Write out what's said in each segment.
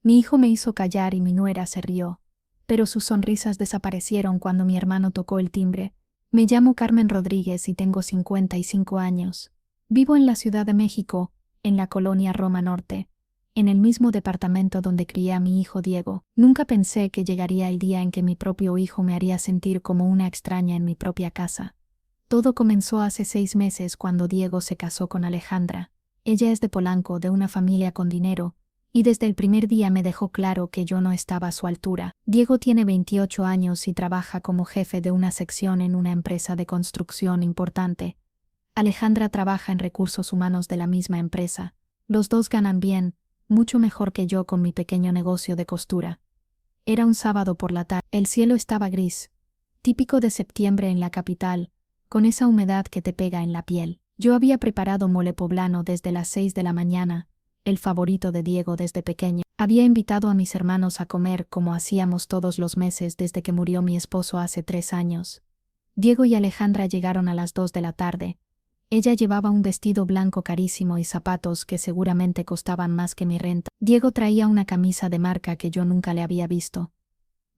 Mi hijo me hizo callar y mi nuera se rió. Pero sus sonrisas desaparecieron cuando mi hermano tocó el timbre. Me llamo Carmen Rodríguez y tengo 55 años. Vivo en la Ciudad de México, en la colonia Roma Norte, en el mismo departamento donde crié a mi hijo Diego. Nunca pensé que llegaría el día en que mi propio hijo me haría sentir como una extraña en mi propia casa. Todo comenzó hace 6 meses cuando Diego se casó con Alejandra. Ella es de Polanco, de una familia con dinero, y desde el primer día me dejó claro que yo no estaba a su altura. Diego tiene 28 años y trabaja como jefe de una sección en una empresa de construcción importante. Alejandra trabaja en recursos humanos de la misma empresa. Los dos ganan bien, mucho mejor que yo con mi pequeño negocio de costura. Era un sábado por la tarde. El cielo estaba gris, típico de septiembre en la capital, con esa humedad que te pega en la piel. Yo había preparado mole poblano desde las 6 de la mañana, el favorito de Diego desde pequeño. Había invitado a mis hermanos a comer como hacíamos todos los meses desde que murió mi esposo hace 3 años. Diego y Alejandra llegaron a las 2 de la tarde. Ella llevaba un vestido blanco carísimo y zapatos que seguramente costaban más que mi renta. Diego traía una camisa de marca que yo nunca le había visto.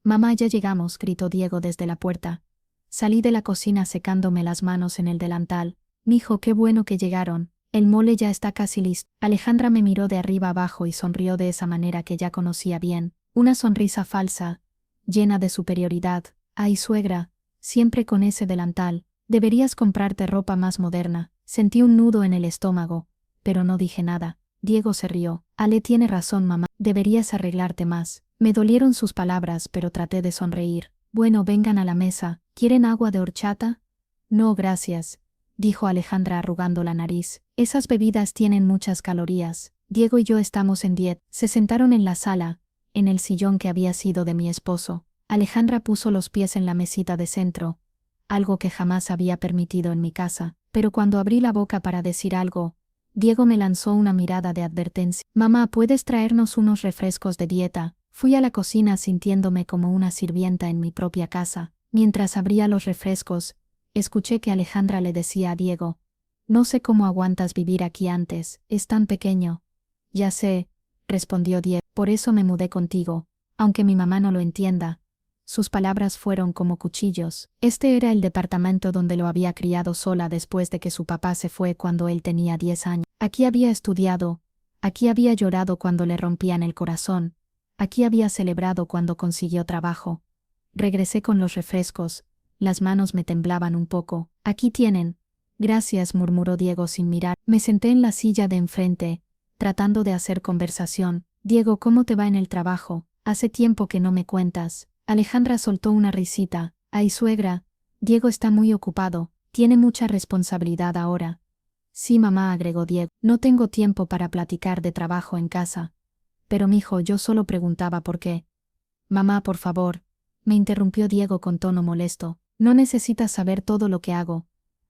«Mamá, ya llegamos», gritó Diego desde la puerta. Salí de la cocina secándome las manos en el delantal. «Mijo, qué bueno que llegaron. El mole ya está casi listo». Alejandra me miró de arriba abajo y sonrió de esa manera que ya conocía bien. Una sonrisa falsa, llena de superioridad. «Ay, suegra, siempre con ese delantal. Deberías comprarte ropa más moderna». Sentí un nudo en el estómago, pero no dije nada. Diego se rió. «Ale tiene razón, mamá. Deberías arreglarte más». Me dolieron sus palabras, pero traté de sonreír. «Bueno, vengan a la mesa. ¿Quieren agua de horchata?» «No, gracias», dijo Alejandra arrugando la nariz. «Esas bebidas tienen muchas calorías. Diego y yo estamos en dieta». Se sentaron en la sala, en el sillón que había sido de mi esposo. Alejandra puso los pies en la mesita de centro, algo que jamás había permitido en mi casa. Pero cuando abrí la boca para decir algo, Diego me lanzó una mirada de advertencia. «Mamá, ¿puedes traernos unos refrescos de dieta?» Fui a la cocina sintiéndome como una sirvienta en mi propia casa. Mientras abría los refrescos, escuché que Alejandra le decía a Diego: «No sé cómo aguantas vivir aquí antes, es tan pequeño». «Ya sé», respondió Diego, «por eso me mudé contigo, aunque mi mamá no lo entienda». Sus palabras fueron como cuchillos. Este era el departamento donde lo había criado sola después de que su papá se fue cuando él tenía 10 años. Aquí había estudiado, aquí había llorado cuando le rompían el corazón, aquí había celebrado cuando consiguió trabajo. Regresé con los refrescos, las manos me temblaban un poco. «Aquí tienen». «Gracias», murmuró Diego sin mirar. Me senté en la silla de enfrente, tratando de hacer conversación. «Diego, ¿cómo te va en el trabajo? Hace tiempo que no me cuentas». Alejandra soltó una risita. «Ay, suegra, Diego está muy ocupado, tiene mucha responsabilidad ahora». «Sí, mamá», agregó Diego, «no tengo tiempo para platicar de trabajo en casa». «Pero mijo, yo solo preguntaba por qué». «Mamá, por favor», me interrumpió Diego con tono molesto, «no necesitas saber todo lo que hago».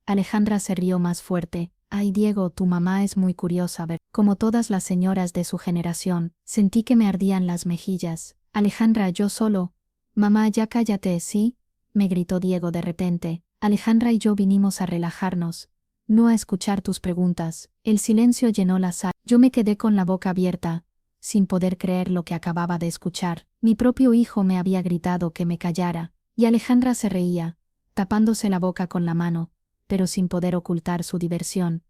Alejandra se rió más fuerte. «Ay, Diego, tu mamá es muy curiosa, ver». Como todas las señoras de su generación, sentí que me ardían las mejillas. «Alejandra, yo solo». «Mamá, ya cállate, ¿sí?», me gritó Diego de repente. «Alejandra y yo vinimos a relajarnos, no a escuchar tus preguntas». El silencio llenó la sala. Yo me quedé con la boca abierta, sin poder creer lo que acababa de escuchar. Mi propio hijo me había gritado que me callara, y Alejandra se reía, tapándose la boca con la mano, pero sin poder ocultar su diversión.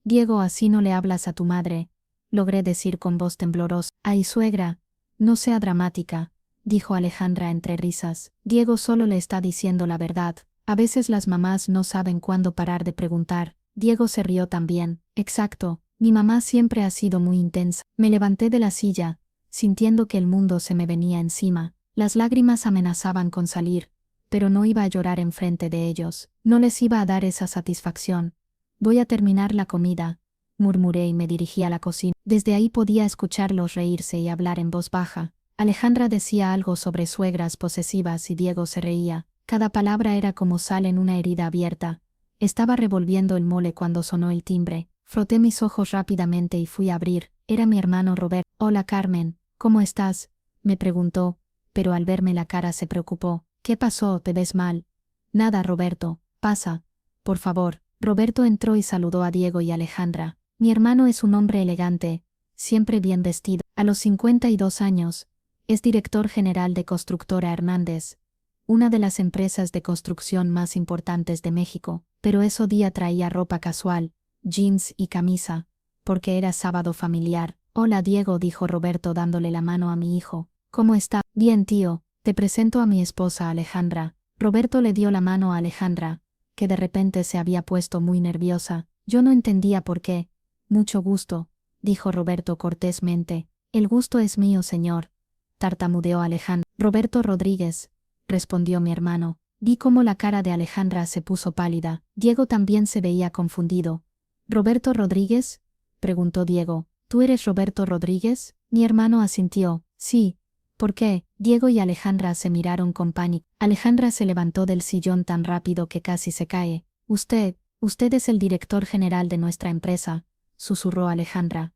«Diego, así no le hablas a tu madre», logré decir con voz temblorosa. «Ay, suegra, no sea dramática», dijo Alejandra entre risas. «Diego solo le está diciendo la verdad. A veces las mamás no saben cuándo parar de preguntar». Diego se rió también. «Exacto, mi mamá siempre ha sido muy intensa». Me levanté de la silla, sintiendo que el mundo se me venía encima. Las lágrimas amenazaban con salir, pero no iba a llorar enfrente de ellos. No les iba a dar esa satisfacción. «Voy a terminar la comida», murmuré y me dirigí a la cocina. Desde ahí podía escucharlos reírse y hablar en voz baja. Alejandra decía algo sobre suegras posesivas y Diego se reía. Cada palabra era como sal en una herida abierta. Estaba revolviendo el mole cuando sonó el timbre. Froté mis ojos rápidamente y fui a abrir. Era mi hermano Robert. «Hola, Carmen, ¿cómo estás?», me preguntó, pero al verme la cara se preocupó. «¿Qué pasó? ¿Te ves mal?» «Nada, Roberto, pasa, por favor». Roberto entró y saludó a Diego y Alejandra. Mi hermano es un hombre elegante, siempre bien vestido. A los 52 años, es director general de Constructora Hernández, una de las empresas de construcción más importantes de México, pero ese día traía ropa casual, jeans y camisa, porque era sábado familiar. Hola Diego, dijo Roberto dándole la mano a mi hijo. ¿Cómo está? Bien, tío, te presento a mi esposa Alejandra. Roberto le dio la mano a Alejandra, que de repente se había puesto muy nerviosa. Yo no entendía por qué. Mucho gusto, dijo Roberto cortésmente. El gusto es mío, señor, tartamudeó Alejandra. Roberto Rodríguez, respondió mi hermano. Vi cómo la cara de Alejandra se puso pálida. Diego también se veía confundido. ¿Roberto Rodríguez?, preguntó Diego. ¿Tú eres Roberto Rodríguez? Mi hermano asintió. Sí. ¿Por qué? Diego y Alejandra se miraron con pánico. Alejandra se levantó del sillón tan rápido que casi se cae. Usted es el director general de nuestra empresa, susurró Alejandra.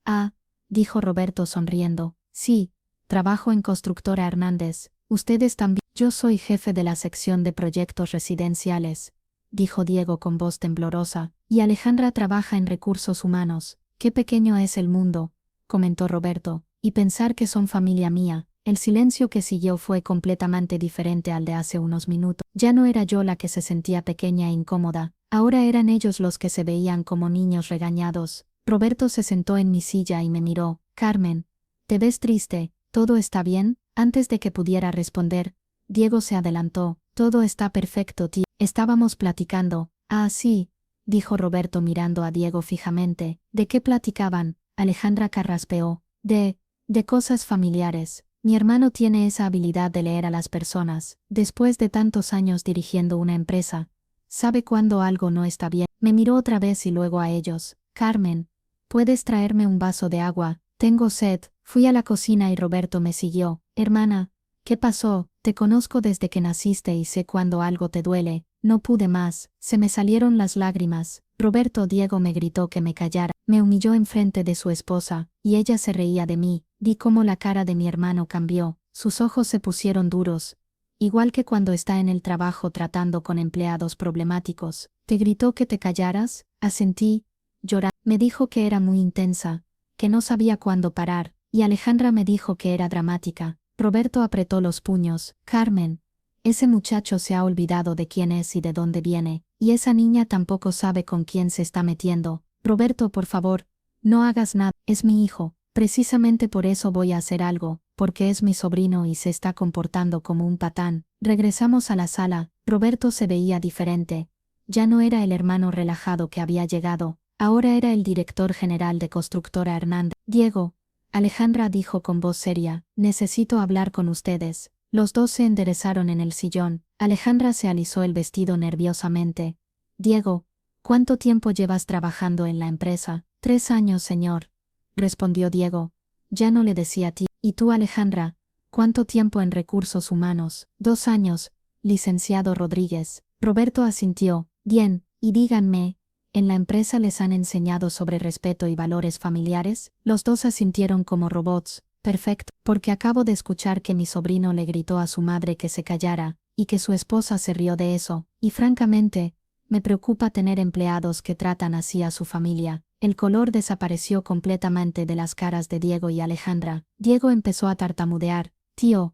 Ah, dijo Roberto sonriendo. Sí, trabajo en Constructora Hernández. Ustedes también. Yo soy jefe de la sección de proyectos residenciales, dijo Diego con voz temblorosa, y Alejandra trabaja en recursos humanos. Qué pequeño es el mundo, comentó Roberto, y pensar que son familia mía. El silencio que siguió fue completamente diferente al de hace unos minutos. Ya no era yo la que se sentía pequeña e incómoda, ahora eran ellos los que se veían como niños regañados. Roberto se sentó en mi silla y me miró. Carmen, ¿te ves triste? ¿Todo está bien? Antes de que pudiera responder, Diego se adelantó. Todo está perfecto, tío. Estábamos platicando. Ah, sí, dijo Roberto mirando a Diego fijamente. ¿De qué platicaban? Alejandra carraspeó. De cosas familiares. Mi hermano tiene esa habilidad de leer a las personas. Después de tantos años dirigiendo una empresa, sabe cuando algo no está bien. Me miró otra vez y luego a ellos. Carmen, ¿puedes traerme un vaso de agua? Tengo sed. Fui a la cocina y Roberto me siguió. Hermana, ¿qué pasó? Te conozco desde que naciste y sé cuando algo te duele. No pude más. Se me salieron las lágrimas. Diego me gritó que me callara. Me humilló enfrente de su esposa, y ella se reía de mí. Vi cómo la cara de mi hermano cambió. Sus ojos se pusieron duros, igual que cuando está en el trabajo tratando con empleados problemáticos. ¿Te gritó que te callaras? Asentí, llorando. Me dijo que era muy intensa, que no sabía cuándo parar, y Alejandra me dijo que era dramática. Roberto apretó los puños. Carmen, ese muchacho se ha olvidado de quién es y de dónde viene, y esa niña tampoco sabe con quién se está metiendo. Roberto, por favor, no hagas nada. Es mi hijo. Precisamente por eso voy a hacer algo, porque es mi sobrino y se está comportando como un patán. Regresamos a la sala. Roberto se veía diferente. Ya no era el hermano relajado que había llegado, ahora era el director general de Constructora Hernández. Diego, Alejandra dijo con voz seria, necesito hablar con ustedes. Los dos se enderezaron en el sillón. Alejandra se alisó el vestido nerviosamente. Diego, ¿cuánto tiempo llevas trabajando en la empresa? 3 años, señor, respondió Diego. Ya no le decía a ti. ¿Y tú, Alejandra? ¿Cuánto tiempo en recursos humanos? 2 años, licenciado Rodríguez. Roberto asintió. Bien, y díganme, ¿en la empresa les han enseñado sobre respeto y valores familiares? Los dos asintieron como robots. Perfecto, porque acabo de escuchar que mi sobrino le gritó a su madre que se callara, y que su esposa se rió de eso, y francamente, me preocupa tener empleados que tratan así a su familia. El color desapareció completamente de las caras de Diego y Alejandra. Diego empezó a tartamudear. Tío,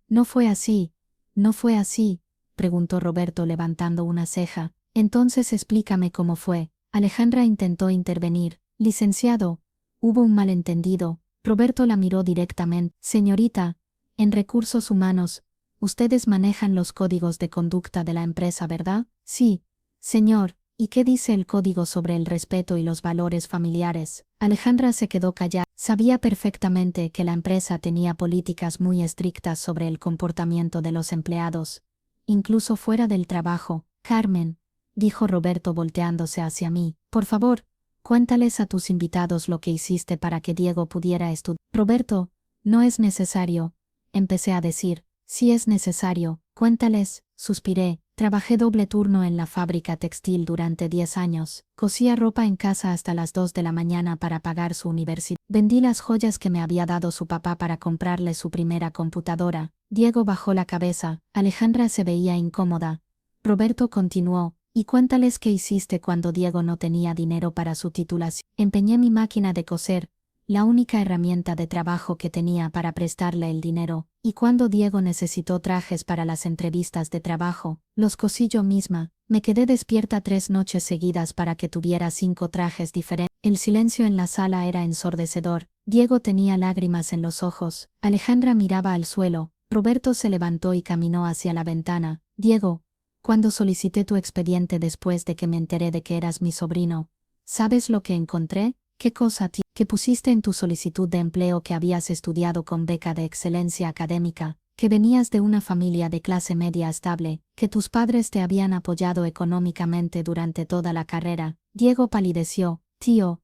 no fue así, no fue así, preguntó Roberto levantando una ceja. Entonces explícame cómo fue. Alejandra intentó intervenir. Licenciado, hubo un malentendido. Roberto la miró directamente. Señorita, en recursos humanos, ustedes manejan los códigos de conducta de la empresa, ¿verdad? Sí, señor. ¿Y qué dice el código sobre el respeto y los valores familiares? Alejandra se quedó callada. Sabía perfectamente que la empresa tenía políticas muy estrictas sobre el comportamiento de los empleados, incluso fuera del trabajo. Carmen, dijo Roberto volteándose hacia mí, por favor, cuéntales a tus invitados lo que hiciste para que Diego pudiera estudiar. Roberto, no es necesario, empecé a decir. Sí es necesario, cuéntales, suspiré. Trabajé doble turno en la fábrica textil durante 10 años. Cosía ropa en casa hasta las 2 de la mañana para pagar su universidad. Vendí las joyas que me había dado su papá para comprarle su primera computadora. Diego bajó la cabeza. Alejandra se veía incómoda. Roberto continuó. Y cuéntales qué hiciste cuando Diego no tenía dinero para su titulación. Empeñé mi máquina de coser, la única herramienta de trabajo que tenía para prestarle el dinero, y cuando Diego necesitó trajes para las entrevistas de trabajo, los cosí yo misma. Me quedé despierta 3 noches seguidas para que tuviera 5 trajes diferentes. El silencio en la sala era ensordecedor. Diego tenía lágrimas en los ojos. Alejandra miraba al suelo. Roberto se levantó y caminó hacia la ventana. Diego, cuando solicité tu expediente después de que me enteré de que eras mi sobrino, ¿sabes lo que encontré? ¿Qué cosa que pusiste en tu solicitud de empleo que habías estudiado con beca de excelencia académica, que venías de una familia de clase media estable, que tus padres te habían apoyado económicamente durante toda la carrera? Diego palideció. Tío,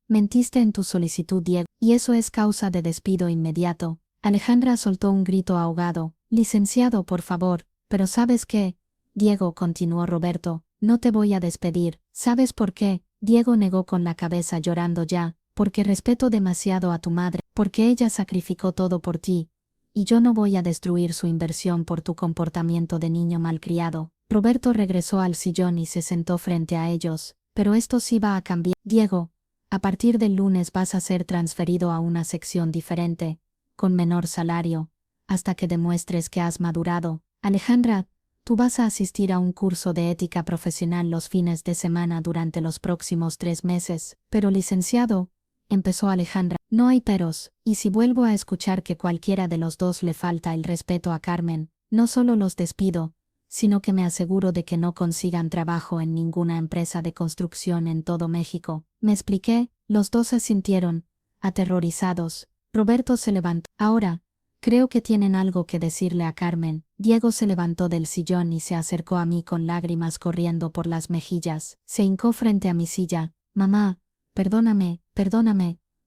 mentiste en tu solicitud, Diego, y eso es causa de despido inmediato. Alejandra soltó un grito ahogado. Licenciado, por favor, pero ¿sabes qué? Diego, continuó Roberto, no te voy a despedir. ¿Sabes por qué? Diego negó con la cabeza llorando ya. Porque respeto demasiado a tu madre, porque ella sacrificó todo por ti. Y yo no voy a destruir su inversión por tu comportamiento de niño malcriado. Roberto regresó al sillón y se sentó frente a ellos. Pero esto sí va a cambiar. Diego, a partir del lunes vas a ser transferido a una sección diferente, con menor salario, hasta que demuestres que has madurado. Alejandra, tú vas a asistir a un curso de ética profesional los fines de semana durante los próximos 3 meses. Pero licenciado, empezó Alejandra, no hay peros, y si vuelvo a escuchar que cualquiera de los dos le falta el respeto a Carmen, no solo los despido, sino que me aseguro de que no consigan trabajo en ninguna empresa de construcción en todo México. ¿Me expliqué? Los dos se sintieron aterrorizados. Roberto se levantó. Ahora, creo que tienen algo que decirle a Carmen. Diego se levantó del sillón y se acercó a mí con lágrimas corriendo por las mejillas. Se hincó frente a mi silla. Mamá, perdóname,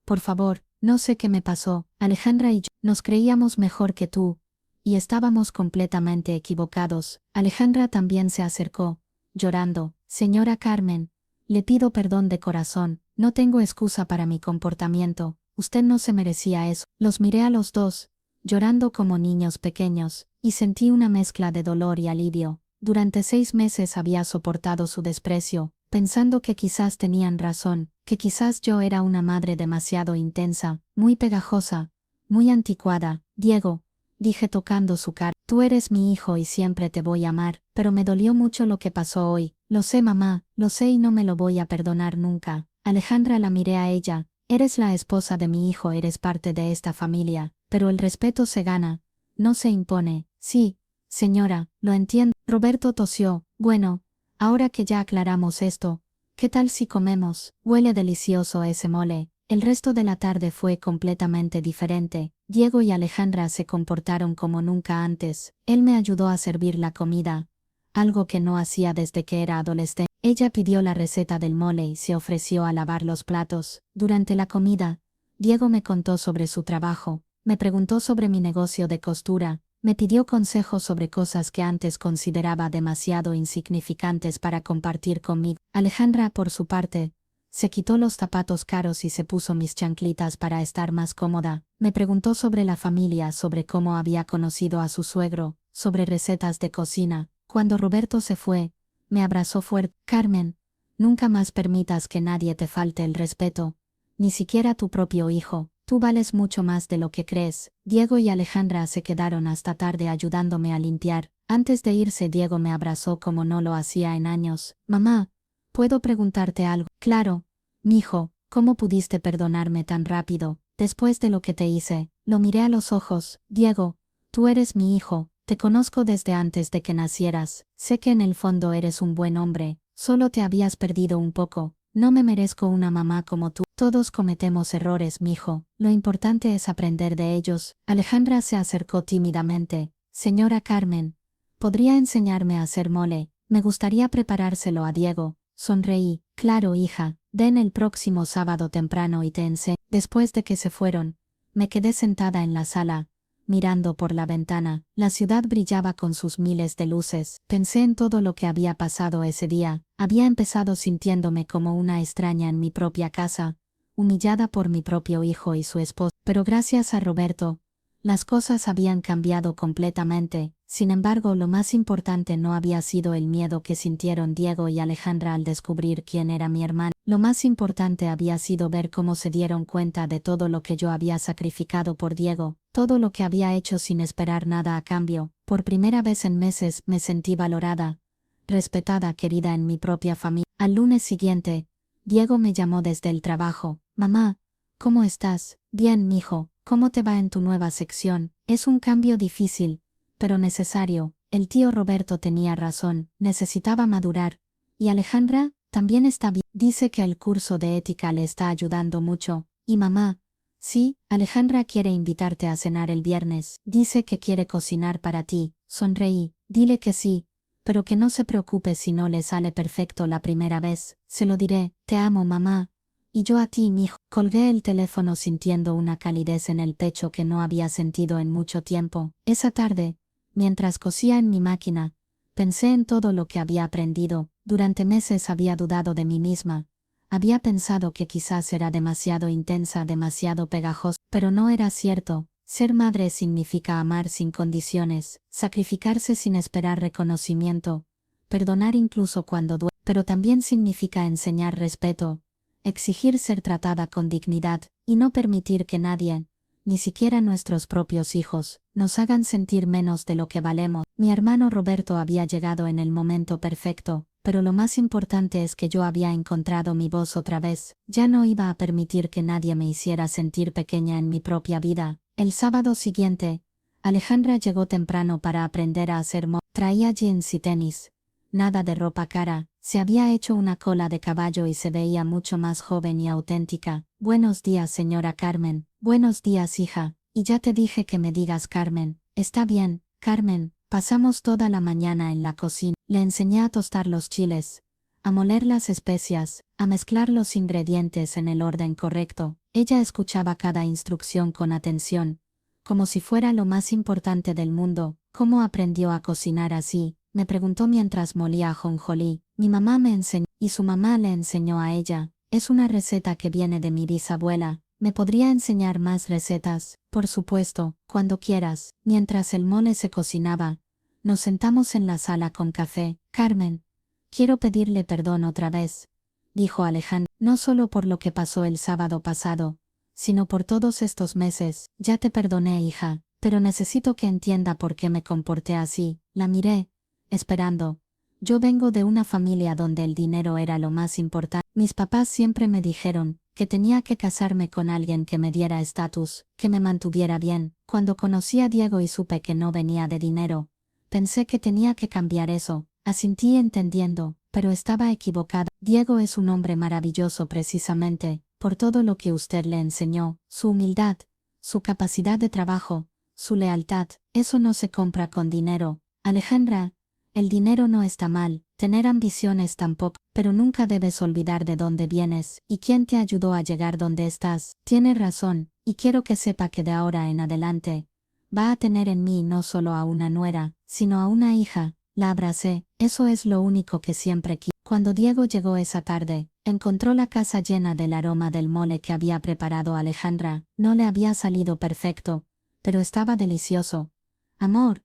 por favor, no sé qué me pasó. Alejandra y yo nos creíamos mejor que tú, y estábamos completamente equivocados. Alejandra también se acercó, llorando. Señora Carmen, le pido perdón de corazón, no tengo excusa para mi comportamiento, usted no se merecía eso. Los miré a los dos, llorando como niños pequeños, y sentí una mezcla de dolor y alivio. Durante 6 meses había soportado su desprecio, pensando que quizás tenían razón, que quizás yo era una madre demasiado intensa, muy pegajosa, muy anticuada. Diego, dije tocando su cara, tú eres mi hijo y siempre te voy a amar, pero me dolió mucho lo que pasó hoy. Lo sé, mamá, lo sé y no me lo voy a perdonar nunca. Alejandra, la miré a ella. Eres la esposa de mi hijo, eres parte de esta familia, pero el respeto se gana, no se impone. Sí, señora, lo entiendo. Roberto tosió. Bueno, ahora que ya aclaramos esto, ¿qué tal si comemos? Huele delicioso ese mole. El resto de la tarde fue completamente diferente. Diego y Alejandra se comportaron como nunca antes. Él me ayudó a servir la comida, algo que no hacía desde que era adolescente. Ella pidió la receta del mole y se ofreció a lavar los platos. Durante la comida, Diego me contó sobre su trabajo, me preguntó sobre mi negocio de costura, me pidió consejos sobre cosas que antes consideraba demasiado insignificantes para compartir conmigo. Alejandra, por su parte, se quitó los zapatos caros y se puso mis chanclitas para estar más cómoda. Me preguntó sobre la familia, sobre cómo había conocido a su suegro, sobre recetas de cocina. Cuando Roberto se fue, me abrazó fuerte. Carmen, nunca más permitas que nadie te falte el respeto, ni siquiera tu propio hijo. Tú vales mucho más de lo que crees. Diego y Alejandra se quedaron hasta tarde ayudándome a limpiar. Antes de irse, Diego me abrazó como no lo hacía en años. Mamá, ¿puedo preguntarte algo? Claro, mijo, ¿cómo pudiste perdonarme tan rápido, después de lo que te hice? Lo miré a los ojos. Diego, tú eres mi hijo, te conozco desde antes de que nacieras, sé que en el fondo eres un buen hombre, solo te habías perdido un poco. No me merezco una mamá como tú. Todos cometemos errores, mijo, lo importante es aprender de ellos. Alejandra se acercó tímidamente. Señora Carmen, ¿podría enseñarme a hacer mole? Me gustaría preparárselo a Diego. Sonreí. Claro, hija, ven el próximo sábado temprano y te enseño. Después de que se fueron, me quedé sentada en la sala, mirando por la ventana. La ciudad brillaba con sus miles de luces. Pensé en todo lo que había pasado ese día. Había empezado sintiéndome como una extraña en mi propia casa, humillada por mi propio hijo y su esposa. Pero gracias a Roberto, Las cosas habían cambiado completamente. Sin embargo, lo más importante no había sido el miedo que sintieron Diego y Alejandra al descubrir quién era mi hermano. Lo más importante había sido ver cómo se dieron cuenta de todo lo que yo había sacrificado por Diego, todo lo que había hecho sin esperar nada a cambio. Por primera vez en meses me sentí valorada, respetada, querida en mi propia familia. Al lunes siguiente, Diego me llamó desde el trabajo. Mamá, ¿cómo estás? Bien, mijo. ¿Cómo te va en tu nueva sección? Es un cambio difícil, pero necesario. El tío Roberto tenía razón, necesitaba madurar. Y Alejandra, también está bien. Dice que el curso de ética le está ayudando mucho. Y mamá, sí, Alejandra quiere invitarte a cenar el viernes. Dice que quiere cocinar para ti. Sonreí. Dile que sí, pero que no se preocupe si no le sale perfecto la primera vez. Se lo diré. Te amo, mamá. Y yo a ti, mijo. Colgué el teléfono sintiendo una calidez en el pecho que no había sentido en mucho tiempo. Esa tarde, mientras cosía en mi máquina, pensé en todo lo que había aprendido. Durante meses había dudado de mí misma. Había pensado que quizás era demasiado intensa, demasiado pegajosa, pero no era cierto. Ser madre significa amar sin condiciones, sacrificarse sin esperar reconocimiento, perdonar incluso cuando duele, pero también significa enseñar respeto, exigir ser tratada con dignidad, y no permitir que nadie, ni siquiera nuestros propios hijos, nos hagan sentir menos de lo que valemos. Mi hermano Roberto había llegado en el momento perfecto, pero lo más importante es que yo había encontrado mi voz otra vez. Ya no iba a permitir que nadie me hiciera sentir pequeña en mi propia vida. El sábado siguiente, Alejandra llegó temprano para aprender a hacer traía jeans y tenis. Nada de ropa cara. Se había hecho una cola de caballo y se veía mucho más joven y auténtica. Buenos días, señora Carmen. Buenos días, hija. Y ya te dije que me digas Carmen. Está bien, Carmen. Pasamos toda la mañana en la cocina. Le enseñé a tostar los chiles, a moler las especias, a mezclar los ingredientes en el orden correcto. Ella escuchaba cada instrucción con atención, como si fuera lo más importante del mundo. ¿Cómo aprendió a cocinar así?, me preguntó mientras molía ajonjolí. Mi mamá me enseñó, y su mamá le enseñó a ella. Es una receta que viene de mi bisabuela. ¿Me podría enseñar más recetas? Por supuesto, cuando quieras. Mientras el mole se cocinaba, nos sentamos en la sala con café. Carmen, quiero pedirle perdón otra vez, dijo Alejandra, no solo por lo que pasó el sábado pasado, sino por todos estos meses. Ya te perdoné, hija, pero necesito que entienda por qué me comporté así. La miré, esperando. Yo vengo de una familia donde el dinero era lo más importante. Mis papás siempre me dijeron que tenía que casarme con alguien que me diera estatus, que me mantuviera bien. Cuando conocí a Diego y supe que no venía de dinero, pensé que tenía que cambiar eso. Asintí entendiendo, pero estaba equivocada. Diego es un hombre maravilloso precisamente por todo lo que usted le enseñó, su humildad, su capacidad de trabajo, su lealtad. Eso no se compra con dinero. Alejandra, el dinero no está mal, tener ambiciones tampoco, pero nunca debes olvidar de dónde vienes y quién te ayudó a llegar donde estás. Tiene razón, y quiero que sepa que de ahora en adelante va a tener en mí no solo a una nuera, sino a una hija. La abracé. Eso es lo único que siempre quise. Cuando Diego llegó esa tarde, encontró la casa llena del aroma del mole que había preparado Alejandra. No le había salido perfecto, pero estaba delicioso. Amor,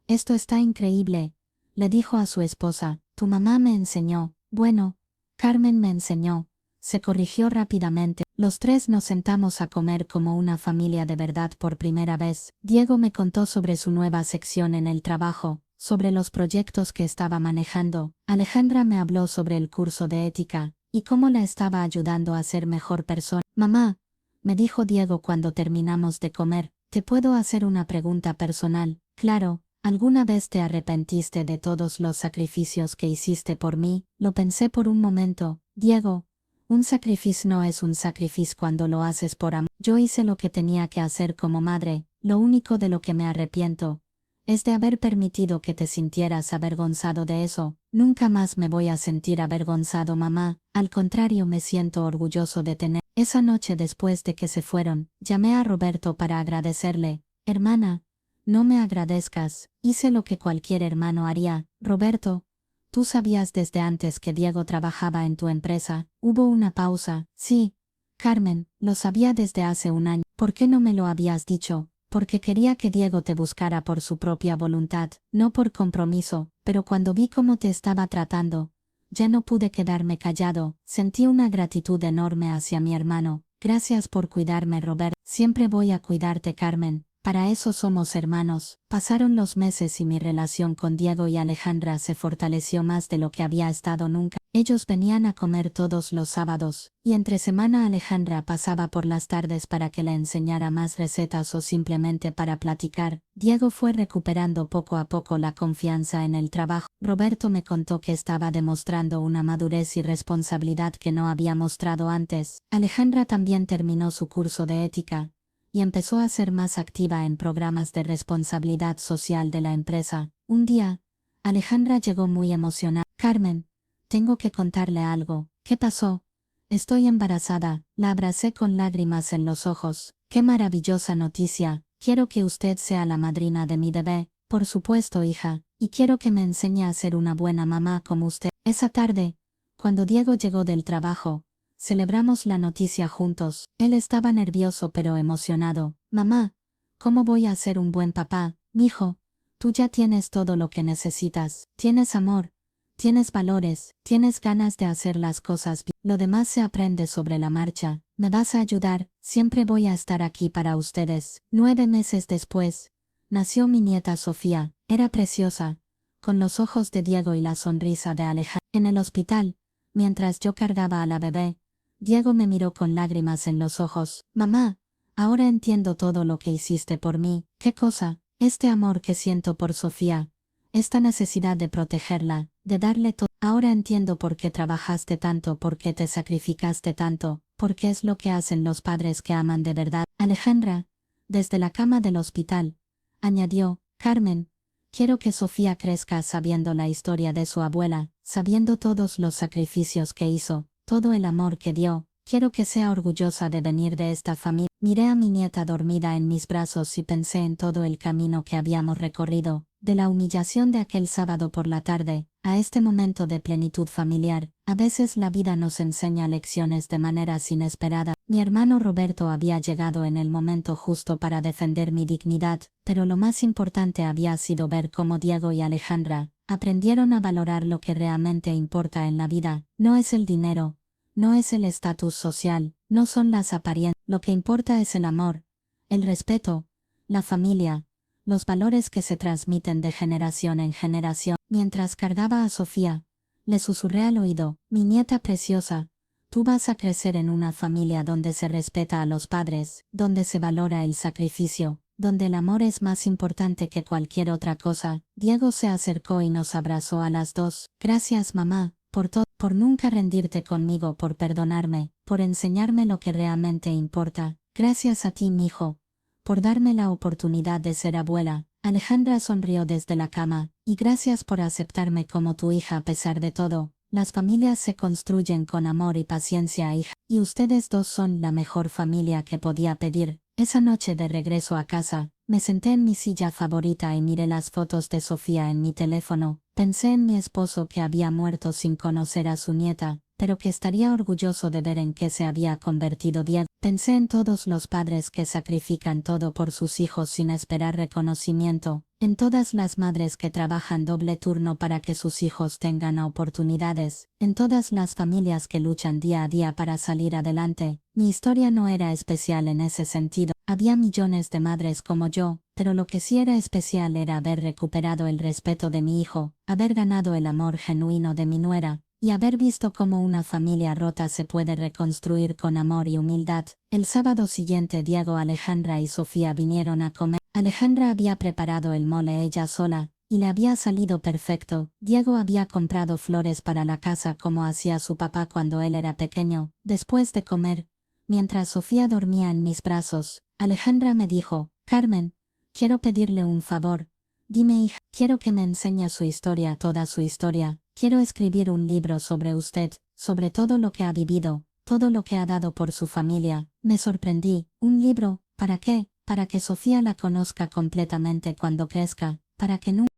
esto está increíble, le dijo a su esposa. Tu mamá me enseñó. Bueno, Carmen me enseñó. Se corrigió rápidamente. Los tres nos sentamos a comer como una familia de verdad por primera vez. Diego me contó sobre su nueva sección en el trabajo, sobre los proyectos que estaba manejando. Alejandra me habló sobre el curso de ética, y cómo la estaba ayudando a ser mejor persona. Mamá, me dijo Diego cuando terminamos de comer, ¿te puedo hacer una pregunta personal? Claro. ¿Alguna vez te arrepentiste de todos los sacrificios que hiciste por mí? Lo pensé por un momento. Diego, un sacrificio no es un sacrificio cuando lo haces por amor. Yo hice lo que tenía que hacer como madre. Lo único de lo que me arrepiento es de haber permitido que te sintieras avergonzado de eso. Nunca más me voy a sentir avergonzado, mamá. Al contrario, me siento orgulloso de tener. Esa noche después de que se fueron, llamé a Roberto para agradecerle. Hermana, no me agradezcas, hice lo que cualquier hermano haría. Roberto, tú sabías desde antes que Diego trabajaba en tu empresa. Hubo una pausa. Sí, Carmen, lo sabía desde hace un año. ¿Por qué no me lo habías dicho? porque quería que Diego te buscara por su propia voluntad, no por compromiso, pero cuando vi cómo te estaba tratando, ya no pude quedarme callado, sentí una gratitud enorme hacia mi hermano. Gracias por cuidarme, Robert. Siempre voy a cuidarte, Carmen. Para eso somos hermanos. Pasaron los meses y mi relación con Diego y Alejandra se fortaleció más de lo que había estado nunca. Ellos venían a comer todos los sábados, y entre semana Alejandra pasaba por las tardes para que le enseñara más recetas o simplemente para platicar. Diego fue recuperando poco a poco la confianza en el trabajo. Roberto me contó que estaba demostrando una madurez y responsabilidad que no había mostrado antes. Alejandra también terminó su curso de ética y empezó a ser más activa en programas de responsabilidad social de la empresa. Un día, Alejandra llegó muy emocionada. Carmen, tengo que contarle algo. ¿Qué pasó? Estoy embarazada. La abracé con lágrimas en los ojos. ¡Qué maravillosa noticia! Quiero que usted sea la madrina de mi bebé. Por supuesto, hija. Y quiero que me enseñe a ser una buena mamá como usted. Esa tarde, cuando Diego llegó del trabajo, celebramos la noticia juntos. Él estaba nervioso pero emocionado. Mamá, ¿cómo voy a ser un buen papá? Mijo, tú ya tienes todo lo que necesitas. Tienes amor, tienes valores, tienes ganas de hacer las cosas bien. Lo demás se aprende sobre la marcha. Me vas a ayudar, siempre voy a estar aquí para ustedes. 9 meses después, nació mi nieta Sofía. Era preciosa, con los ojos de Diego y la sonrisa de Alejandra. En el hospital, mientras yo cargaba a la bebé, Diego me miró con lágrimas en los ojos. Mamá, ahora entiendo todo lo que hiciste por mí. ¿Qué cosa? Este amor que siento por Sofía, esta necesidad de protegerla, de darle todo. Ahora entiendo por qué trabajaste tanto, por qué te sacrificaste tanto, por qué es lo que hacen los padres que aman de verdad. Alejandra, desde la cama del hospital, añadió, Carmen, quiero que Sofía crezca sabiendo la historia de su abuela, sabiendo todos los sacrificios que hizo, todo el amor que dio. Quiero que sea orgullosa de venir de esta familia. Miré a mi nieta dormida en mis brazos y pensé en todo el camino que habíamos recorrido, de la humillación de aquel sábado por la tarde, a este momento de plenitud familiar. A veces la vida nos enseña lecciones de maneras inesperadas. Mi hermano Roberto había llegado en el momento justo para defender mi dignidad, pero lo más importante había sido ver cómo Diego y Alejandra aprendieron a valorar lo que realmente importa en la vida. No es el dinero, no es el estatus social, no son las apariencias. Lo que importa es el amor, el respeto, la familia, los valores que se transmiten de generación en generación. Mientras cargaba a Sofía, le susurré al oído, mi nieta preciosa, tú vas a crecer en una familia donde se respeta a los padres, donde se valora el sacrificio, donde el amor es más importante que cualquier otra cosa. Diego se acercó y nos abrazó a las dos. Gracias, mamá, por todo, por nunca rendirte conmigo, por perdonarme, por enseñarme lo que realmente importa. Gracias a ti, mijo, por darme la oportunidad de ser abuela. Alejandra sonrió desde la cama, y gracias por aceptarme como tu hija a pesar de todo. Las familias se construyen con amor y paciencia, hija, y ustedes dos son la mejor familia que podía pedir. Esa noche de regreso a casa, me senté en mi silla favorita y miré las fotos de Sofía en mi teléfono. Pensé en mi esposo que había muerto sin conocer a su nieta, pero que estaría orgulloso de ver en qué se había convertido Diego. Pensé en todos los padres que sacrifican todo por sus hijos sin esperar reconocimiento, en todas las madres que trabajan doble turno para que sus hijos tengan oportunidades, en todas las familias que luchan día a día para salir adelante. Mi historia no era especial en ese sentido. Había millones de madres como yo, pero lo que sí era especial era haber recuperado el respeto de mi hijo, haber ganado el amor genuino de mi nuera, y haber visto cómo una familia rota se puede reconstruir con amor y humildad. El sábado siguiente Diego, Alejandra y Sofía vinieron a comer. Alejandra había preparado el mole ella sola, y le había salido perfecto. Diego había comprado flores para la casa como hacía su papá cuando él era pequeño. Después de comer, mientras Sofía dormía en mis brazos, Alejandra me dijo, Carmen, quiero pedirle un favor. Dime, hija, quiero que me enseñe su historia, toda su historia. Quiero escribir un libro sobre usted, sobre todo lo que ha vivido, todo lo que ha dado por su familia. Me sorprendí. ¿Un libro? ¿Para qué? Para que Sofía la conozca completamente cuando crezca, para que nunca